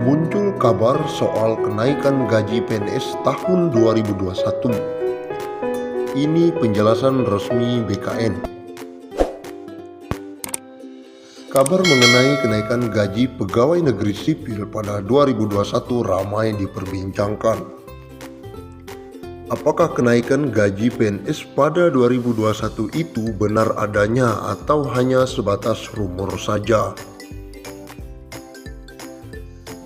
Muncul kabar soal kenaikan gaji PNS tahun 2021. Ini penjelasan resmi BKN. Kabar mengenai kenaikan gaji pegawai negeri sipil pada 2021 ramai diperbincangkan. Apakah kenaikan gaji PNS pada 2021 itu benar adanya atau hanya sebatas rumor saja?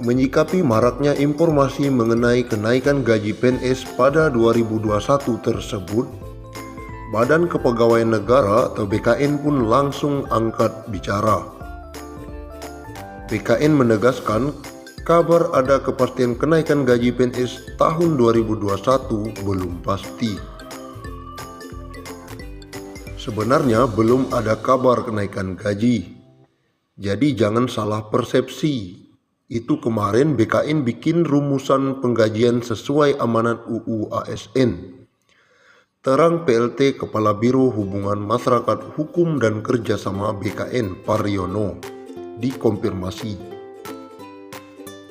Menyikapi maraknya informasi mengenai kenaikan gaji PNS pada 2021 tersebut, Badan Kepegawaian Negara atau BKN pun langsung angkat bicara. BKN menegaskan kabar ada kepastian kenaikan gaji PNS tahun 2021 belum pasti. Sebenarnya belum ada kabar kenaikan gaji, jadi jangan salah persepsi. Itu kemarin BKN bikin rumusan penggajian sesuai amanat UU ASN. Terang PLT Kepala Biro Hubungan Masyarakat Hukum dan Kerjasama BKN Paryono dikonfirmasi.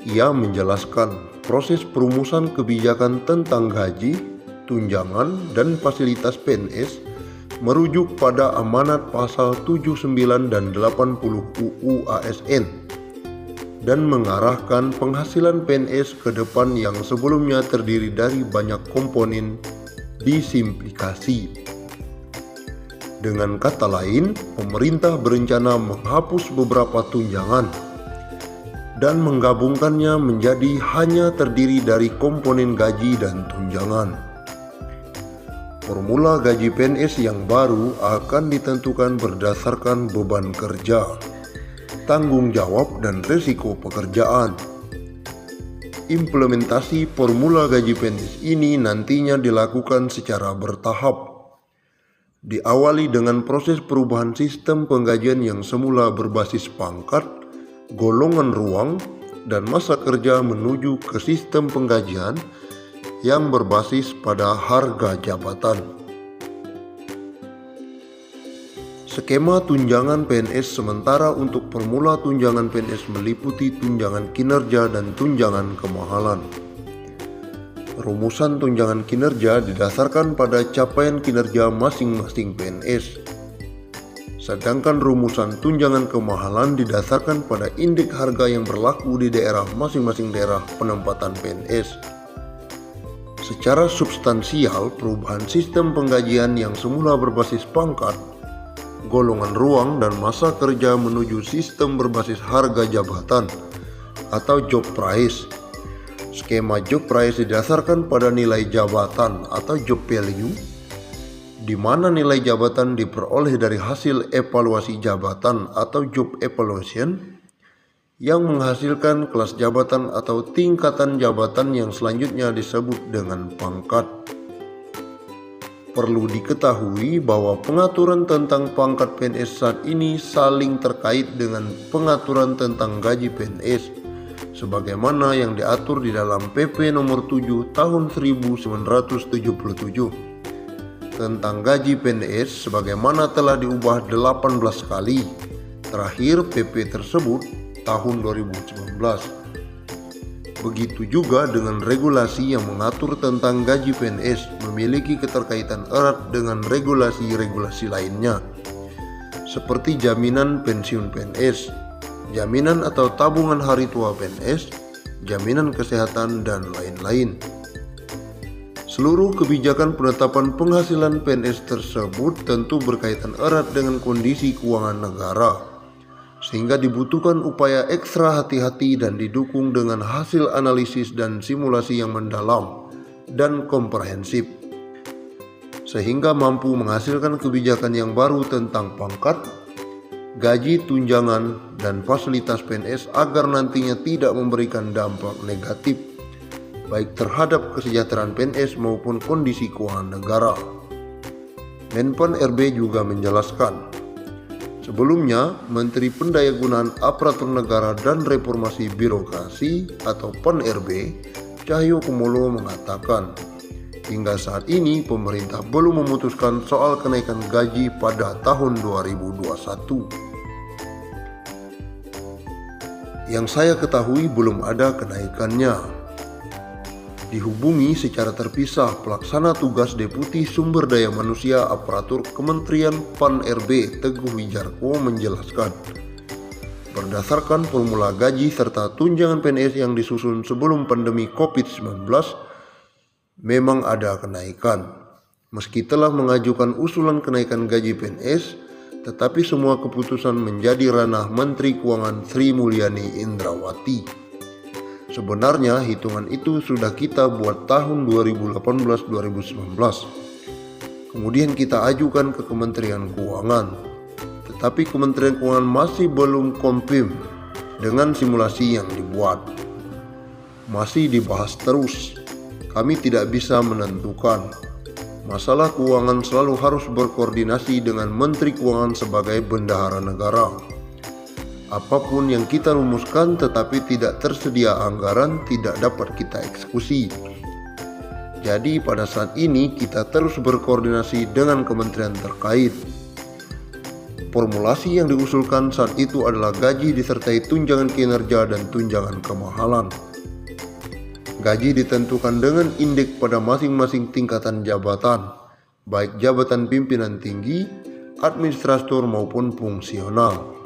Ia menjelaskan proses perumusan kebijakan tentang gaji, tunjangan, dan fasilitas PNS merujuk pada amanat pasal 79 dan 80 UU ASN dan mengarahkan penghasilan PNS ke depan yang sebelumnya terdiri dari banyak komponen disimplifikasi. Dengan kata lain, pemerintah berencana menghapus beberapa tunjangan dan menggabungkannya menjadi hanya terdiri dari komponen gaji dan tunjangan. Formula gaji PNS yang baru akan ditentukan berdasarkan beban kerja, tanggung jawab, dan risiko pekerjaan. Implementasi formula gaji PNS ini nantinya dilakukan secara bertahap. Diawali dengan proses perubahan sistem penggajian yang semula berbasis pangkat, golongan ruang, dan masa kerja menuju ke sistem penggajian yang berbasis pada harga jabatan. Skema tunjangan PNS sementara untuk formula tunjangan PNS meliputi tunjangan kinerja dan tunjangan kemahalan. Rumusan tunjangan kinerja didasarkan pada capaian kinerja masing-masing PNS. Sedangkan rumusan tunjangan kemahalan didasarkan pada indeks harga yang berlaku di daerah masing-masing daerah penempatan PNS. Secara substansial, perubahan sistem penggajian yang semula berbasis pangkat, golongan ruang, dan masa kerja menuju sistem berbasis harga jabatan atau job price. Skema job price didasarkan pada nilai jabatan atau job value, di mana nilai jabatan diperoleh dari hasil evaluasi jabatan atau job evaluation yang menghasilkan kelas jabatan atau tingkatan jabatan yang selanjutnya disebut dengan pangkat. Perlu diketahui bahwa pengaturan tentang pangkat PNS saat ini saling terkait dengan pengaturan tentang gaji PNS sebagaimana yang diatur di dalam PP nomor 7 tahun 1977 tentang gaji PNS sebagaimana telah diubah 18 kali. Terakhir PP tersebut tahun 2019. Begitu juga dengan regulasi yang mengatur tentang gaji PNS memiliki keterkaitan erat dengan regulasi-regulasi lainnya, seperti jaminan pensiun PNS, jaminan atau tabungan hari tua PNS, jaminan kesehatan, dan lain-lain. Seluruh kebijakan penetapan penghasilan PNS tersebut tentu berkaitan erat dengan kondisi keuangan negara, sehingga dibutuhkan upaya ekstra hati-hati dan didukung dengan hasil analisis dan simulasi yang mendalam dan komprehensif, sehingga mampu menghasilkan kebijakan yang baru tentang pangkat, gaji, tunjangan, dan fasilitas PNS agar nantinya tidak memberikan dampak negatif baik terhadap kesejahteraan PNS maupun kondisi keuangan negara. Menpan RB juga menjelaskan, sebelumnya, Menteri Pendayagunaan Aparatur Negara dan Reformasi Birokrasi atau PEN-RB, Cahyokumolo mengatakan, hingga saat ini pemerintah belum memutuskan soal kenaikan gaji pada tahun 2021. Yang saya ketahui belum ada kenaikannya. Dihubungi secara terpisah pelaksana tugas Deputi Sumber Daya Manusia Aparatur Kementerian PAN-RB Teguh Wijarko menjelaskan, berdasarkan formula gaji serta tunjangan PNS yang disusun sebelum pandemi COVID-19, memang ada kenaikan. Meski telah mengajukan usulan kenaikan gaji PNS, tetapi semua keputusan menjadi ranah Menteri Keuangan Sri Mulyani Indrawati. Sebenarnya hitungan itu sudah kita buat tahun 2018-2019. Kemudian kita ajukan ke Kementerian Keuangan. Tetapi Kementerian Keuangan masih belum confirm dengan simulasi yang dibuat. Masih dibahas terus. Kami tidak bisa menentukan. Masalah keuangan selalu harus berkoordinasi dengan Menteri Keuangan sebagai bendahara negara. Apapun yang kita rumuskan tetapi tidak tersedia anggaran tidak dapat kita eksekusi. Jadi pada saat ini kita terus berkoordinasi dengan kementerian terkait. Formulasi yang diusulkan saat itu adalah gaji disertai tunjangan kinerja dan tunjangan kemahalan. Gaji ditentukan dengan indeks pada masing-masing tingkatan jabatan, baik jabatan pimpinan tinggi, administrator maupun fungsional.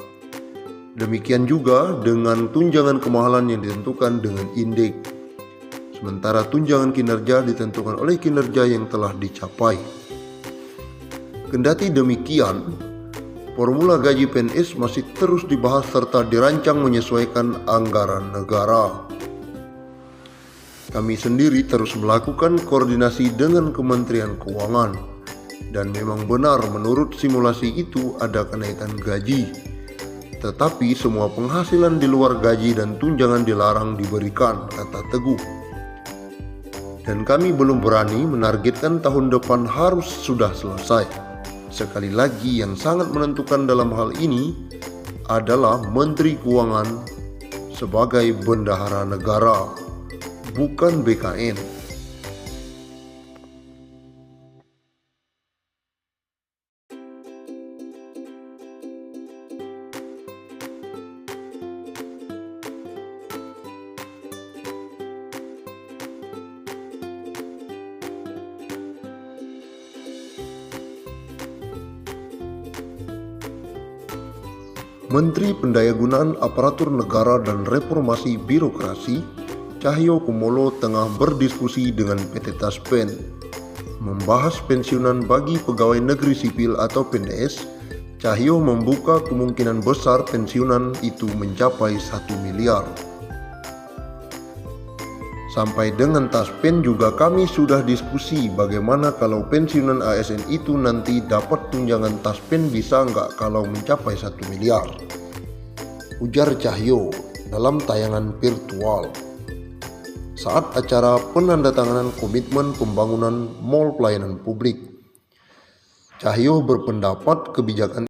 Demikian juga dengan tunjangan kemahalan yang ditentukan dengan indeks. Sementara tunjangan kinerja ditentukan oleh kinerja yang telah dicapai. Kendati demikian, formula gaji PNS masih terus dibahas serta dirancang menyesuaikan anggaran negara. Kami sendiri terus melakukan koordinasi dengan Kementerian Keuangan, dan memang benar menurut simulasi itu ada kenaikan gaji. Tetapi semua penghasilan di luar gaji dan tunjangan dilarang diberikan, kata Teguh. Dan kami belum berani menargetkan tahun depan harus sudah selesai. Sekali lagi yang sangat menentukan dalam hal ini adalah Menteri Keuangan sebagai bendahara negara, bukan BKN. Menteri Pendayagunaan Aparatur Negara dan Reformasi Birokrasi, Cahyo Kumolo tengah berdiskusi dengan PT Taspen membahas pensiunan bagi pegawai negeri sipil atau PNS. Cahyo membuka kemungkinan besar pensiunan itu mencapai 1 miliar. Sampai dengan Taspen juga kami sudah diskusi bagaimana kalau pensiunan ASN itu nanti dapat tunjangan Taspen bisa nggak kalau mencapai 1 miliar. Ujar Cahyo dalam tayangan virtual saat acara penandatanganan komitmen pembangunan Mall Pelayanan Publik. Cahyo berpendapat kebijakan